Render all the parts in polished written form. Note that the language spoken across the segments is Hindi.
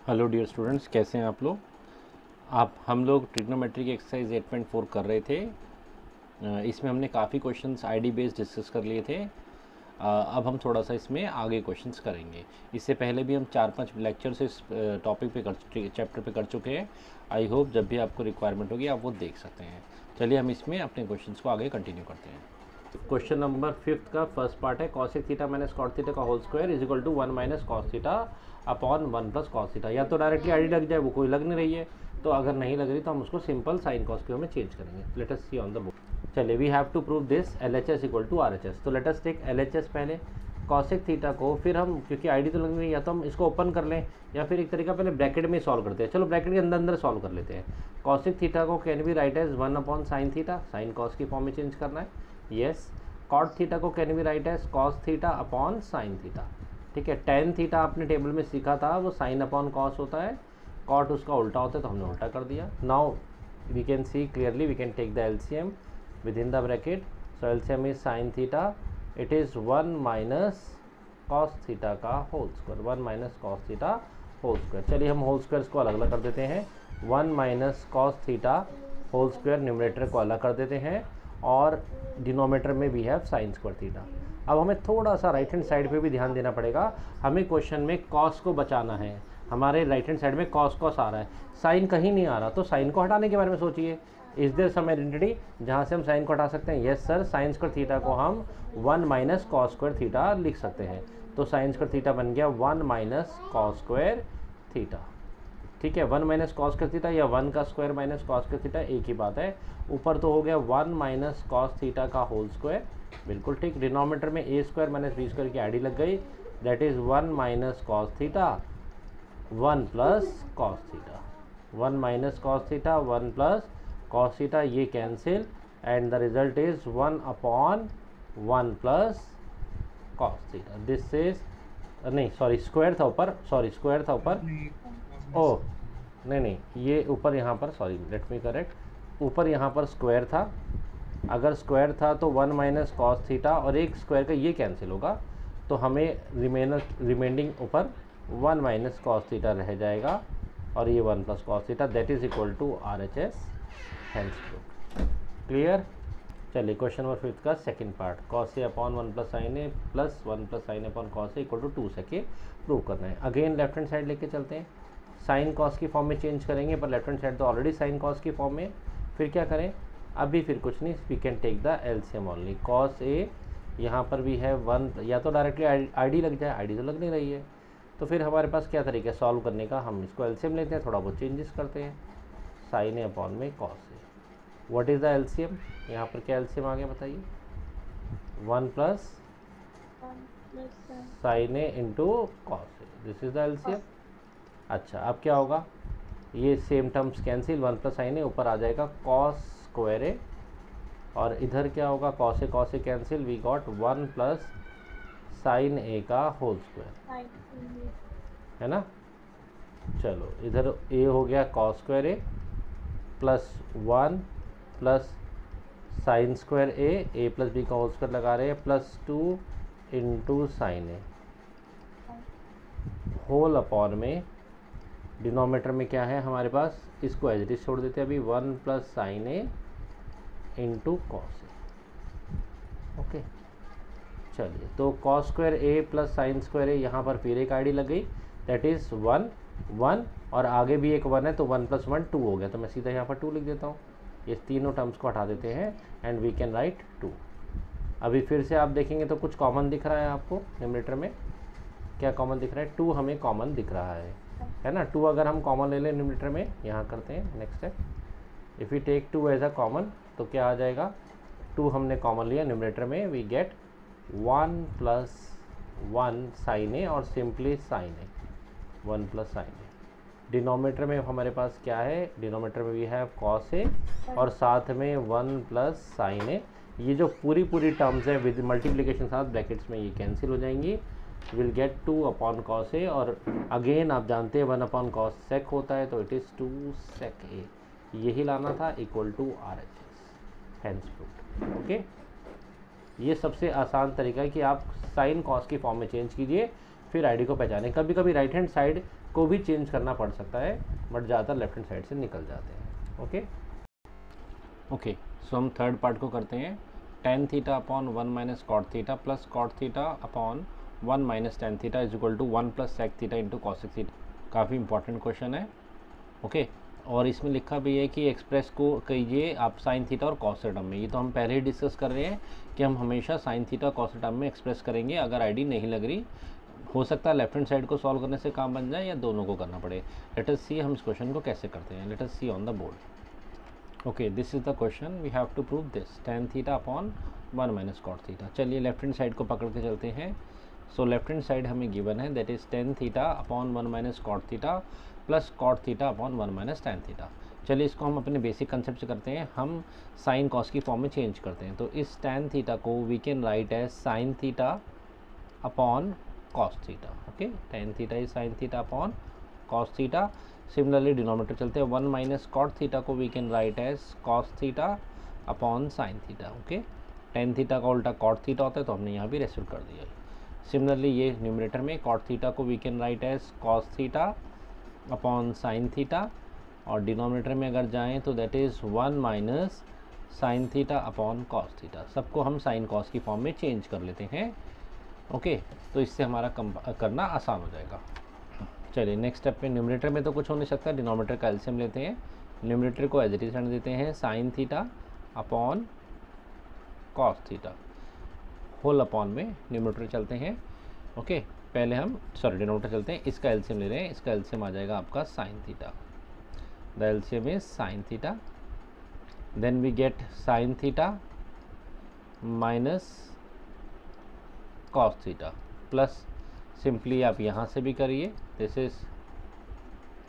हेलो डियर स्टूडेंट्स, कैसे हैं आप लोग। हम लोग ट्रिग्नोमेट्री की एक्सरसाइज 8.4 कर रहे थे। इसमें हमने काफ़ी क्वेश्चंस आईडी बेस्ड डिस्कस कर लिए थे। अब हम थोड़ा सा इसमें आगे क्वेश्चंस करेंगे। इससे पहले भी हम 4-5 लेक्चर्स इस टॉपिक पे चैप्टर पे कर चुके हैं। आई होप जब भी आपको रिक्वायरमेंट होगी आप वो देख सकते हैं। चलिए हम इसमें अपने क्वेश्चंस को आगे कंटिन्यू करते हैं। क्वेश्चन नंबर 5 का फर्स्ट पार्ट है cosec theta minus cot theta का whole square is equal to 1 minus cos theta upon 1 plus cos theta. या तो डायरेक्टली आईडी लग जाए, वो कोई लग नहीं रही है, तो अगर नहीं लग रही तो हम उसको सिंपल साइन कॉस के में चेंज करेंगे। Let us see on the book. चलिए, we have to prove this LHS equal to RHS। तो लेट अस टेक LHS पहले कॉसेक थीटा को, फिर हम क्योंकि आईडी तो लग नहीं रही, या तो हम इसको ओपन कर लें या फिर एक तरीका पहले ब्रैकेट में सॉल्व करते हैं। चलो ब्रैकेट के अंदर अंदर सॉल्व कर लेते हैं। कॉसेक थीटा को can be write as 1 upon sine theta, sine cos की फॉर्म में चेंज करना है। यस। कॉट थीटा को can be write as cos theta upon sine theta. ठीक है। टेन थीटा आपने टेबल में सीखा था, वो साइन अपॉन कॉस होता है, कॉट उसका उल्टा होता है, तो हमने उल्टा कर दिया। Now we can see clearly, we can take the LCM within the bracket. So LCM is sine theta, it is 1 minus cos theta का whole square, 1 minus cos theta whole square. चलिए हम होल स्क्वायर्स को अलग अलग कर देते हैं। 1 minus cos theta whole square numerator को अलग कर देते हैं, और डिनोमीटर में we have sine square theta. अब हमें थोड़ा सा राइट हैंड साइड पे भी ध्यान देना पड़ेगा। हमें क्वेश्चन में कॉस को बचाना है। हमारे राइट हैंड साइड में कॉस कॉस आ रहा है, साइन कहीं नहीं आ रहा, तो साइन को हटाने के बारे में सोचिए। इज देयर सम आइडेंटिटी जहाँ से हम साइन को हटा सकते हैं? Yes sir, sign square theta को हम 1 माइनस कॉस स्क्वायर थीटा लिख सकते हैं। तो साइन स्क्वायर थीटा बन गया 1 माइनस कॉस स्क्वायर थीटा। ठीक है, 1 माइनस कॉस स्क्वायर थीटा या 1 का square minus cos square theta एक ही बात है। ऊपर तो हो गया 1 माइनस कॉस थीटा का होल स्क्वायर, बिल्कुल ठीक। डिनोमीटर में A square minus B square की आईडी लग गई, that is 1 minus cos theta 1 plus cos theta. 1 minus cos theta 1 plus cos theta, ये cancel, and the result is 1 upon 1 plus cos theta. This is नहीं, सॉरी स्क्वायर था ऊपर, सॉरी स्क्वायर था ऊपर। ओह नहीं, ये ऊपर यहाँ पर, सॉरी लेट मी करेक्ट, ऊपर यहाँ पर स्क्वायर था। अगर स्क्वायर था तो 1 माइनस कॉस थीटा और एक स्क्वायर का ये कैंसिल होगा, तो हमें रिमेंडिंग ऊपर 1 माइनस कॉस थीटा रह जाएगा, और ये 1 plus cos theta, that is equal to RHS। Hence proved. Clear. चलिए क्वेश्चन नंबर 5 का second part, cos A upon 1 plus sine A plus 1 plus sine A upon cos A equal to 2 से प्रूव करना है। अगेन लेफ्ट हैंड साइड लेके चलते हैं, साइन कॉस की फॉर्म में चेंज करेंगे, पर लेफ्ट हैंड साइड तो ऑलरेडी साइन कॉस की फॉर्म में। फिर क्या करें? अभी फिर कुछ नहीं, we can take the LCM only. Cos A यहाँ पर भी है 1, या तो डायरेक्टली आईडी लग जाए, आईडी तो लग नहीं रही है, तो फिर हमारे पास क्या तरीका है सॉल्व करने का? हम इसको LCM लेते हैं, थोड़ा बहुत चेंजेस करते हैं। साइन ए अपॉन में cos A, what is the LCM? यहाँ पर क्या LCM आ गया बताइए? 1 plus sine A into cos A, this is the LCM। अच्छा, अब क्या होगा? ये same terms cancel, 1 plus sine A ऊपर आ जाएगा कॉस स्क्वायर ए, और इधर क्या होगा? Cos A cancel, we got 1 plus sine ए का होल स्क्वायर, है ना। चलो इधर ए हो गया कॉस स्क्वायर ए प्लस 1 प्लस साइन स्क्वायर ए प्लस बी का होल स्क्वायर लगा रहे हैं, प्लस 2 इंटू साइन ए होल अपॉन में डिनोमीटर में क्या है हमारे पास? इसको एज इट इज छोड़ देते हैं अभी, 1 plus sine A into cos A. Okay, चलिए तो कॉस स्क्वायर ए प्लस साइन स्क्वायर ए, यहाँ पर फिर एक आईडी लग गई, दैट इज़ 1 1, और आगे भी एक 1 है, तो 1 प्लस 1 2 हो गया, तो मैं सीधा यहाँ पर 2 लिख देता हूँ। ये तीनों टर्म्स को हटा देते हैं, एंड वी कैन राइट 2। अभी फिर से आप देखेंगे तो कुछ कॉमन दिख रहा है आपको न्यूमरेटर में। क्या कॉमन दिख रहा है? 2 हमें कॉमन दिख रहा है ना। 2 अगर हम कॉमन ले लें न्यूमरेटर में, यहाँ करते हैं next step, if you take 2 as a common, तो क्या आ जाएगा? 2 हमने कॉमन लिया न्यूमरेटर में, वी गेट 1 प्लस 1 साइन ए, और simply sign A, 1 plus sine A. Denominator में हमारे पास क्या है? डिनोमीटर में वी हैव कॉस ए, और साथ में 1 प्लस साइन ए। ये जो पूरी टर्म्स है विद मल्टीप्लिकेशन साथ ब्रैकेट्स में, ये कैंसिल हो जाएंगी, विल गेट 2 अपॉन कॉस ए, और अगेन आप जानते हैं 1 अपॉन कॉस सेक होता है, तो इट इज़ 2 सेक ए। यही लाना था, equal to RHS। Hence proved. Okay, ये सबसे आसान तरीका है कि आप साइन कॉस की फॉर्म में चेंज कीजिए, फिर आईडी को पहचानें। कभी कभी राइट हैंड साइड को भी चेंज करना पड़ सकता है, बट ज़्यादातर लेफ्ट हैंड साइड से निकल जाते हैं। ओके, सो हम थर्ड पार्ट को करते हैं। tan theta upon 1 minus cot theta plus cot theta upon 1 minus tan theta is equal to 1 plus sec theta into cosec theta. काफ़ी इंपॉर्टेंट क्वेश्चन है। ओके, और इसमें लिखा भी है कि एक्सप्रेस को कीजिए आप साइन थीटा और कॉस टर्म में। ये तो हम पहले ही डिस्कस कर रहे हैं कि हम हमेशा साइन थीटा कॉस टर्म में एक्सप्रेस करेंगे अगर आईडी नहीं लग रही। हो सकता है लेफ्ट हैंड साइड को सॉल्व करने से काम बन जाए या दोनों को करना पड़े। लेट अस सी हम इस क्वेश्चन को कैसे करते हैं। Let us see on the board. Okay, this is the question, we have to prove this tan theta upon 1 minus cot theta. चलिए लेफ्ट हैंड साइड को पकड़ के चलते हैं। सो लेफ्ट हैंड साइड हमें गिवन है, that is tan theta upon 1 minus cot theta plus cot theta upon 1 minus tan theta. चलिए इसको हम अपने बेसिक कंसेप्ट से करते हैं, हम साइन कॉस की फॉर्म में चेंज करते हैं। तो इस tan थीटा को we can write as sine theta upon cos theta. Okay, tan theta is sine theta upon cos theta. Similarly denominator चलते हैं, 1 माइनस कॉट थीटा को we can write as cos theta upon sine theta. Okay, tan theta का उल्टा कॉट थीटा होता है, तो हमने यहाँ भी रेसिप्रोकेट कर दिया। सिमिलरली ये न्यूमरेटर में कॉट थीटा को we can write as cos theta upon sine theta, और डिनोमिनेटर में अगर जाएं तो that is 1 minus sine theta upon cos theta. सबको हम साइन कॉस की फॉर्म में चेंज कर लेते हैं। ओके, तो इससे हमारा करना आसान हो जाएगा। चलिए नेक्स्ट स्टेप पे, न्यूमरेटर में तो कुछ हो नहीं सकता, डिनोमिनेटर का एलसीएम लेते हैं। न्यूमरेटर को एज इट इज रहने देते हैं, sine theta upon cos theta whole upon में न्यूमरेटर चलते हैं। ओके, पहले हम डिनोमिनेटर चलते हैं, इसका एलसीएम ले रहे हैं। इसका एलसीएम आ जाएगा आपका sine theta, the LCM is sine theta. Then we get sine theta minus cos theta plus, simply आप यहाँ से भी करिए, this is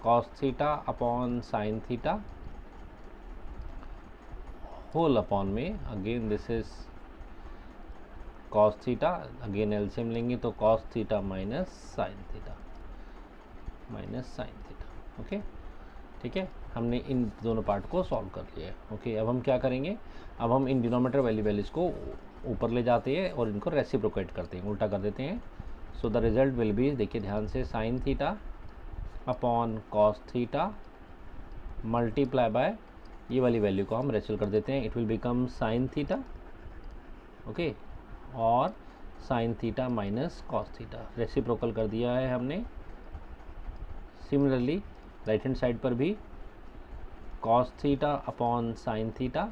cos theta upon sine theta whole upon में, again this is cos theta, again LCM लेंगे तो cos theta minus sine theta okay, ठीक है, हमने इन दोनों पार्ट को सॉल्व कर लिया है। ओके, अब हम क्या करेंगे, अब हम इन डिनोमिनेटर वैल्यूज़ को ऊपर ले जाते हैं और इनको रेसिप्रोकेट करते हैं, उल्टा कर देते हैं। So the result will be, देखिए ध्यान से, sine theta upon cos theta multiply by ये वाली वैल्यू को हम रेसिप्रोकेट कर देते हैं, it will become sine theta. Okay, और sine theta minus cos theta reciprocal कर दिया है हमने। सिमिलरली राइट हैंड साइड पर भी cos theta upon sine theta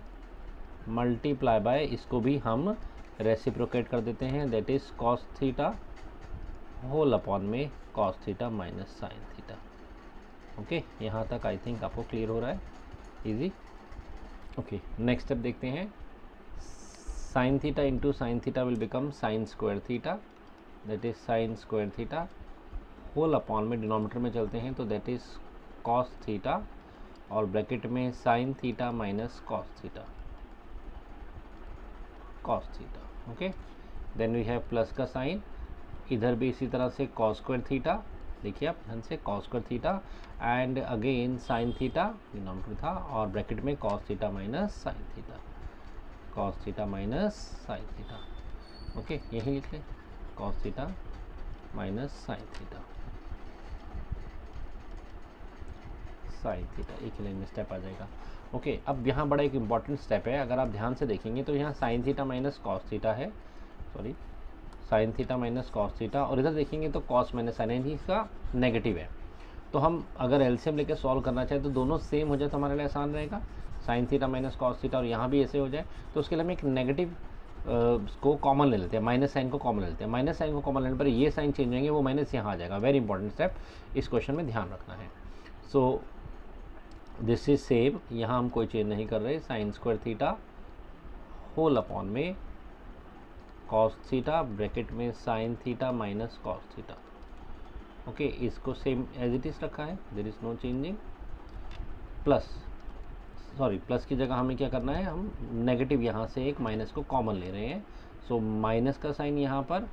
multiply by, इसको भी हम रेसिप्रोकेट कर देते हैं, that is cos theta whole upon में cos theta minus sine theta. Okay, यहाँ तक आई थिंक आपको क्लियर हो रहा है, इजी। ओके, नेक्स्ट स्टेप देखते हैं। Sine theta into sine theta will become sine square theta, that is sine square theta whole upon में डिनोमिनेटर में चलते हैं तो दैट इज कॉस थीटा, और ब्रैकेट में sine theta minus cos theta. Okay, then we have plus का साइन, इधर भी इसी तरह से कॉस स्क्वायर थीटा, देखिए आप ध्यान से, cos square theta and again sine theta denominator था, और ब्रैकेट में cos theta minus sine theta, cos theta minus sine theta. Okay, यही लिख लें, cos theta minus sine theta, एक लाइन में स्टेप आ जाएगा। ओके, अब यहाँ बड़ा एक इंपॉर्टेंट स्टेप है, अगर आप ध्यान से देखेंगे तो यहाँ sine theta minus cos theta है, sine theta minus cos theta, और इधर देखेंगे तो कॉस माइनस साइन, इसका नेगेटिव है। तो हम अगर एलसीएम लेके सॉल्व करना चाहें तो दोनों सेम हो जाए तो हमारे लिए आसान रहेगा, sign theta minus cos theta, और यहाँ भी ऐसे हो जाए, तो उसके लिए हम एक नेगेटिव को कॉमन ले लेते हैं, माइनस साइन को कॉमन ले लेते हैं। माइनस साइन को कॉमन लेने पर ये साइन चेंज होंगे, वो माइनस यहाँ आ जाएगा। वेरी इंपॉर्टेंट स्टेप, इस क्वेश्चन में ध्यान रखना है। सो दिस इज सेम, यहाँ हम कोई चेंज नहीं कर रहे, sine square theta whole upon में कॉस थीटा, ब्रैकेट में sine theta minus cos theta. Okay, इसको सेम एज इट इज़ रखा है, there is no changing. Plus की जगह हमें क्या करना है, हम नेगेटिव यहाँ से एक माइनस को कॉमन ले रहे हैं। सो माइनस का साइन यहाँ पर,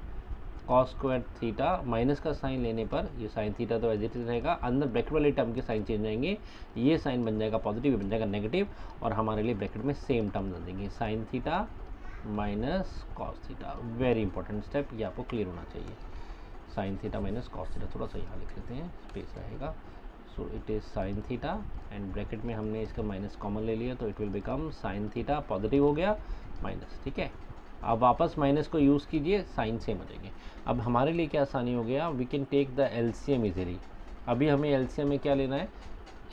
कॉस स्क्वायर थीटा माइनस का साइन लेने पर ये साइन थीटा तो एज इट इज रहेगा, अंदर ब्रैकेट वाले टर्म के साइन चेंज होंगे, ये साइन बन जाएगा पॉजिटिव, ये बन जाएगा नेगेटिव, और हमारे लिए ब्रैकेट में सेम टर्म दे देंगे, sign theta minus cos theta. Very important step, ये आपको क्लियर होना चाहिए। Sign theta minus cos theta, थोड़ा सा यहाँ लिख लेते हैं, स्पेस रहेगा। So it is sine theta and bracket में हमने इसका माइनस कॉमन ले लिया तो it will become sine theta, positive हो गया माइनस, ठीक है। अब वापस माइनस को यूज़ कीजिए, साइन सेम हो जाएंगे। अब हमारे लिए क्या आसानी हो गया, we can take the LCM easily. अभी हमें एलसीएम में क्या लेना है,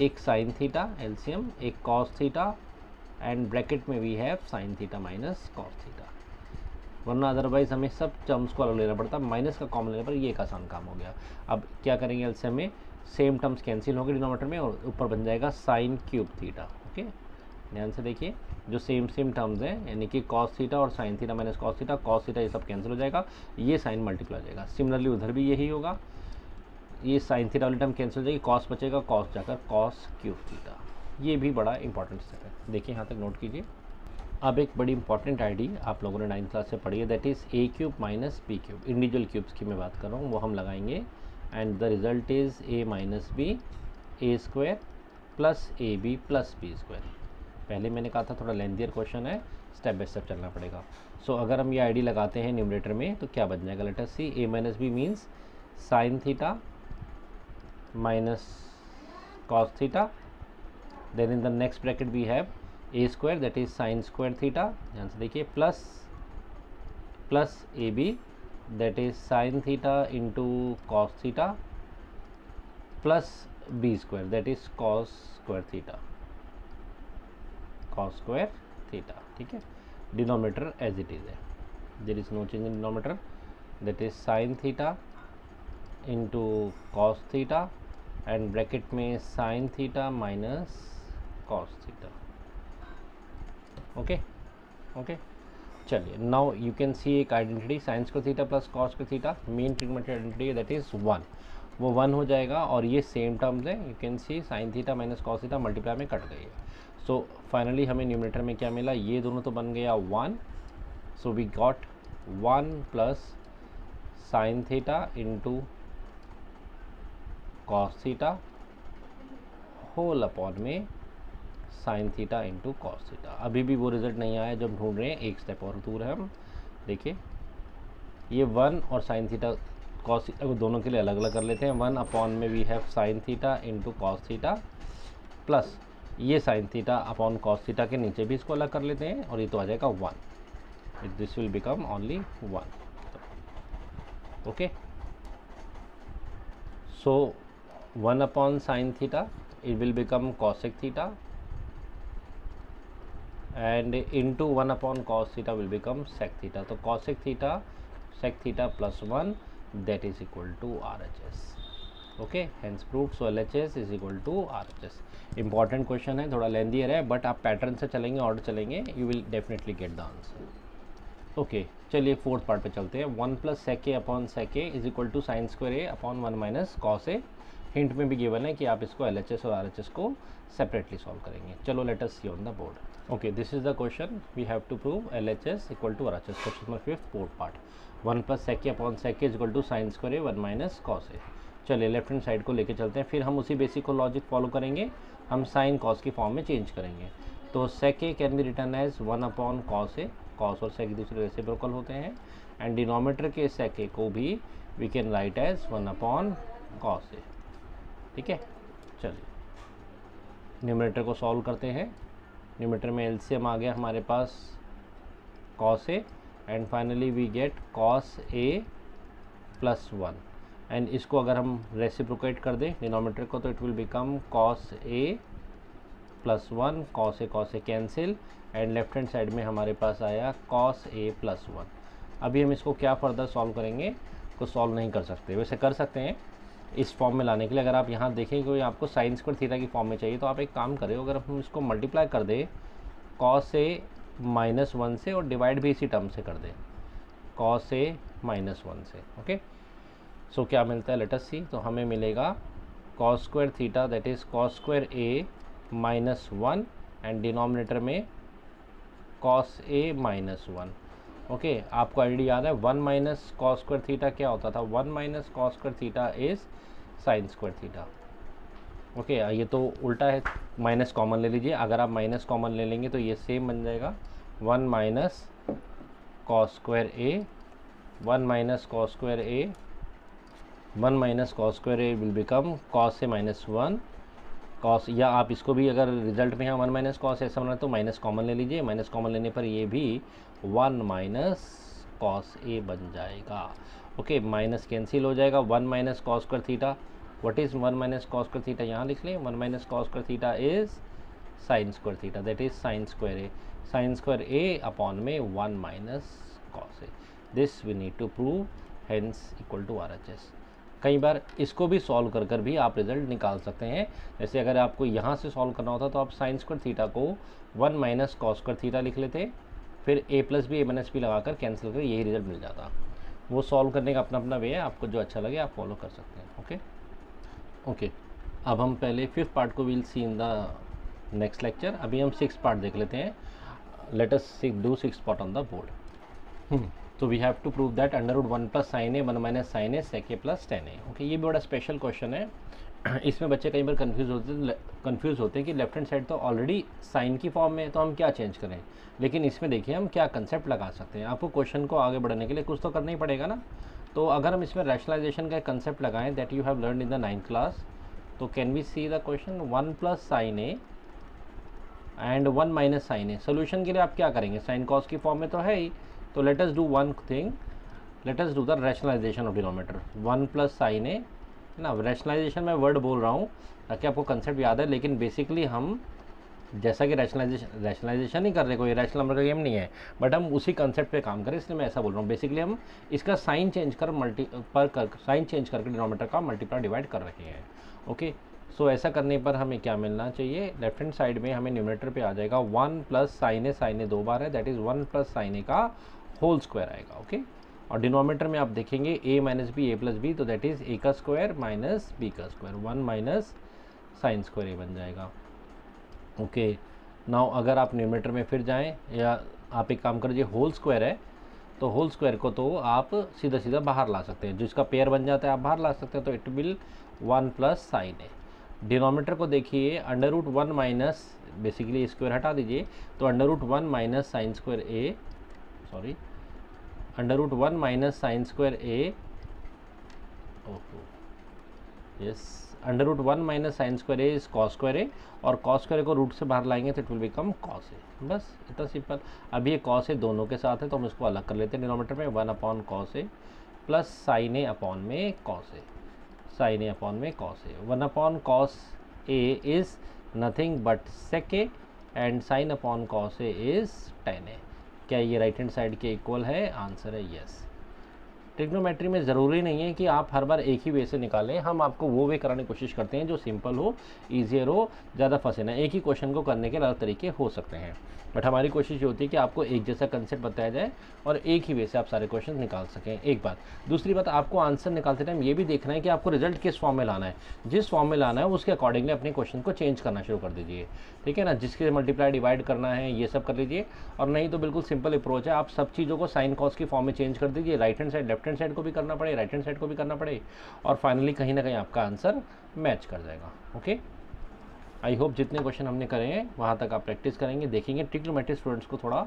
एक साइन थीटा एलसीएम, एक कॉस थीटा एंड ब्रैकेट में we have sine theta minus cos theta, वरना अदरवाइज हमें सब टर्म्स को अलग लेना पड़ता, माइनस का कॉमन लेने पर ये एक आसान काम हो गया। अब क्या करेंगे, एलसीएम में सेम टर्म्स कैंसिल होंगे डिनोमिनेटर में और ऊपर बन जाएगा साइन क्यूब थीटा। ओके, ध्यान से देखिए, जो सेम टर्म्स हैं यानी कि कॉस थीटा और sine theta minus cos theta, cos theta ये सब कैंसिल हो जाएगा, ये साइन मल्टीप्लाई हो जाएगा। सिमिलरली उधर भी यही होगा, ये साइन थीटा वाली टर्म कैंसिल हो जाएगी, कॉस बचेगा, कॉस जाकर कॉस क्यूब थीटा। ये भी बड़ा इंपॉर्टेंट स्टेप है, देखिए यहाँ तक नोट कीजिए। अब एक बड़ी इंपॉर्टेंट आईडी आप लोगों ने 9th क्लास से पढ़ी है, that is A cube minus B cube. Individual cubes की मैं बात कर रहा हूँ, वो हम लगाएंगे and the result is A minus B A square plus A B plus B square. पहले मैंने कहा था थोड़ा लेंथियर क्वेश्चन है, स्टेप बाय स्टेप चलना पड़ेगा। सो अगर हम ये आईडी लगाते हैं न्यूमरेटर में तो क्या बन जाएगा, let us see, A minus B means sine theta minus cos theta, then in the next bracket we have A square that is sine square theta, ध्यान से देखिए, plus A B that is sine theta into cos theta plus B square that is cos square theta, ठीक है। डिनोमिनेटर एज इट इज़ है, there is no change in denominator, that is sine theta into cos theta and bracket में sine theta minus cos theta. Okay, चलिए नाउ यू कैन सी एक identity, sign square theta plus cos square theta, main trigonometry identity है दैट इज़ 1, वो 1 हो जाएगा और ये सेम टर्म्स है, you can see sign theta minus cos theta multiply में कट गई है। सो फाइनली हमें न्यूमरेटर में क्या मिला, ये दोनों तो बन गया 1, so we got 1 plus sine theta into cos theta whole upon में sine theta into cos theta. अभी भी वो रिजल्ट नहीं आया जो हम ढूंढ रहे हैं, एक स्टेप और दूर है हम। देखिए ये 1 और साइन थीटा कॉस थीटा को दोनों के लिए अलग अलग कर लेते हैं, 1 अपॉन में we have sine theta into cos theta plus ये sine theta upon cos theta के नीचे भी इसको अलग कर लेते हैं और ये तो आ जाएगा 1, this will become only 1। Okay, so 1 upon sine theta it will become cosec theta and into 1 upon cos theta will become sec theta, तो cosec theta sec theta plus 1 that is equal to RHS। Okay, hence proved, so LHS is equal to RHS। important question है, थोड़ा लेंथियर है, बट आप पैटर्न से चलेंगे, ऑर्डर चलेंगे, you will definitely get the answer। Okay, चलिए फोर्थ पार्ट पे चलते हैं। 1 plus sec a upon sec a is equal to sine square a upon 1 minus cos a। Hint में भी गिवन है कि आप इसको LHS और RHS को सेपरेटली सॉल्व करेंगे। चलो let us see on the board. Okay, this is the question, we have to prove LHS equal to RHS। Question number 5 fourth part, 1 plus sec a upon sec a is equal to sine square a 1 minus cos a। चलिए लेफ्ट हैंड साइड को लेके चलते हैं, फिर हम उसी बेसिक को लॉजिक फॉलो करेंगे, हम साइन कॉस की फॉर्म में चेंज करेंगे। तो sec a can be written as 1 upon cos a, cos और sec दूसरे रेसिप्रोकल होते हैं, एंड डिनोमिनेटर के sec a को भी we can write as 1 upon cos a, ठीक है। चलिए न्यूमरेटर को सॉल्व करते हैं। न्यूमरेटर में एलसीएम आ गया हमारे पास cos a and finally we get cos a plus 1, and इसको अगर हम रेसिप्रोकेट कर दें डिनोमिनेटर को तो it will become cos a plus 1, cos a cancel, and left hand side में हमारे पास आया cos a प्लस 1। अभी हम इसको क्या फर्दर सॉल्व करेंगे, को सॉल्व नहीं कर सकते, वैसे कर सकते हैं इस फॉर्म में लाने के लिए। अगर आप यहाँ देखें कि आपको साइन स्क्वायर थीटा की फॉर्म में चाहिए तो आप एक काम करें, अगर हम इसको मल्टीप्लाई कर दें cos a माइनस 1 से और डिवाइड भी इसी टर्म से कर दें cos a माइनस 1 से। ओके, सो क्या मिलता है, लेट अस सी। तो हमें मिलेगा cos square theta that is cos square a minus 1 and denominator में cos a माइनस 1। ओके, आपको आइडिया याद है 1 माइनस कॉस स्क्वायर थीटा क्या होता था, 1 minus cos square theta is sine square theta. Okay, ये तो उल्टा है, माइनस कॉमन ले लीजिए, अगर आप माइनस कॉमन ले लेंगे तो ये सेम बन जाएगा 1 minus cos square a, 1 minus cos square a 1 minus cos square A will become cos A minus 1 cos, या आप इसको भी अगर रिजल्ट में यहाँ 1 माइनस कॉस ऐसा बना तो माइनस कॉमन ले लीजिए, माइनस कॉमन लेने पर ये भी 1 माइनस कॉस ए बन जाएगा। ओके, माइनस कैंसिल हो जाएगा। 1 minus cos square theta, what is 1 minus cos square theta, यहाँ लिख लें। 1 minus cos square theta is sine square theta, that is sine square a. Sine square a upon में 1 minus cos A, this we need to prove, hence equal to RHS। कई बार इसको भी सॉल्व कर कर भी आप रिजल्ट निकाल सकते हैं। जैसे अगर आपको यहाँ से सॉल्व करना होता तो आप साइन स्क्वायर थीटा को 1 माइनस कॉस स्क्वायर थीटा लिख लेते, फिर a plus b a minus b लगाकर कैंसिल कर यही रिजल्ट मिल जाता। वो सॉल्व करने का अपना अपना वे है, आपको जो अच्छा लगे आप फॉलो कर सकते हैं। ओके, अब हम पहले 5th पार्ट को will see in the next lecture. अभी हम 6th पार्ट देख लेते हैं। Let us do 6th part on the board. तो we have to prove that under root 1 plus sine A 1 minus sine A sec A plus tan A. Okay, ये भी बड़ा स्पेशल क्वेश्चन है। इसमें बच्चे कई बार कंफ्यूज होते हैं कि लेफ्ट हैंड साइड तो ऑलरेडी साइन की फॉर्म में है, तो हम क्या चेंज करें। लेकिन इसमें देखिए हम क्या कंसेप्ट लगा सकते हैं। आपको क्वेश्चन को आगे बढ़ाने के लिए कुछ तो करना ही पड़ेगा ना। तो अगर हम इसमें रैशनलाइजेशन का कंसेप्ट लगाएं that you have learn in the 9th class, तो can we see the question 1 plus sine A and 1 minus sine A. Solution के लिए आप क्या करेंगे, साइन कॉस की फॉर्म में तो है ही, तो let us do one thing, let us do the rationalisation of denominator. 1 plus sine A ना, रैशनलाइजेशन में वर्ड बोल रहा हूँ ताकि आपको कंसेप्ट याद है, लेकिन बेसिकली हम जैसा कि रैशनलाइजेशन ही कर रहे, कोई रैशनल नंबर का गेम नहीं है, बट हम उसी कंसेप्ट पे काम करें, इसलिए मैं ऐसा बोल रहा हूँ। बेसिकली हम इसका साइन चेंज कर साइन चेंज करके डिनोमिनेटर का मल्टीप्लाई डिवाइड कर रहे हैं। ओके, सो ऐसा करने पर हमें क्या मिलना चाहिए, लेफ्ट हैंड साइड में हमें न्यूमरेटर पे आ जाएगा 1 प्लस साइन ए 2 बार है, दैट इज़ 1 प्लस साइन ए का होल स्क्वायर आएगा। ओके, और डिनोमिनेटर में आप देखेंगे a minus B a plus b, तो दैट इज़ a का स्क्वायर माइनस b का square, 1 minus sine square a बन जाएगा। ओके, नाउ अगर आप न्यूमरेटर में फिर जाएं, या आप एक काम करिए, होल स्क्वायर है तो होल स्क्वायर को तो आप सीधा सीधा बाहर ला सकते हैं, जिसका पेयर बन जाता है आप बाहर ला सकते हैं, तो it will 1 plus sine A. Denominator को देखिए, under root 1 minus, basically square हटा दीजिए, तो under root 1 minus sine square A, sorry under root 1 minus sine square A, yes, under root 1 minus sine square A is cos square A, और कॉस स्क्वायर को रूट से बाहर लाएंगे तो it will become cos A. बस इतना सिंपल। अब ये कॉस ए दोनों के साथ है तो हम इसको अलग कर लेते हैं डिनोमिनेटर में, 1 upon cos A plus sine A upon में cos A, sine A upon में cos A. 1 upon cos A is nothing but sec A and sine upon cos A is tan A. क्या ये राइट हैंड साइड के इक्वल है, आंसर है यस। ट्रिग्नोमेट्री में ज़रूरी नहीं है कि आप हर बार एक ही वे से निकालें, हम आपको वो वे कराने की कोशिश करते हैं जो सिंपल हो, ईजियर हो, ज़्यादा फंसे ना। एक ही क्वेश्चन को करने के अलग तरीके हो सकते हैं, बट हमारी कोशिश ये होती है कि आपको एक जैसा कंसेप्ट बताया जाए और एक ही वे से आप सारे क्वेश्चन निकाल सकें। एक बात, दूसरी बात, आपको आंसर निकालते टाइम ये भी देखना है कि आपको रिजल्ट किस फॉर्म में लाना है। जिस फॉर्म में लाना है उसके अकॉर्डिंगली अपने क्वेश्चन को चेंज करना शुरू कर दीजिए, ठीक है ना। जिसके मल्टीप्लाई डिवाइड करना है ये सब कर लीजिए, और नहीं तो बिल्कुल सिंपल अप्रोच है, आप सब चीज़ों को साइन कॉस की फॉर्म में चेंज कर दीजिए। Right hand side left hand side को भी करना पड़े, राइट हैंड साइड को भी करना पड़े, और फाइनली कहीं ना कहीं आपका आंसर मैच कर जाएगा। ओके, आई होप जितने क्वेश्चन हमने करे हैं वहाँ तक आप प्रैक्टिस करेंगे, देखेंगे। ट्रिग्नोमेट्री स्टूडेंट्स को थोड़ा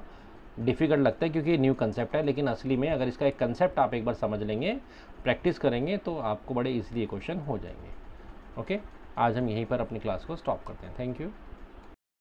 डिफ़िकल्ट लगता है क्योंकि न्यू कंसेप्ट है, लेकिन असली में अगर इसका एक कंसेप्ट आप एक बार समझ लेंगे, प्रैक्टिस करेंगे, तो आपको बड़े ईजिली क्वेश्चन हो जाएंगे। ओके, आज हम यहीं पर अपनी क्लास को स्टॉप करते हैं। Thank you.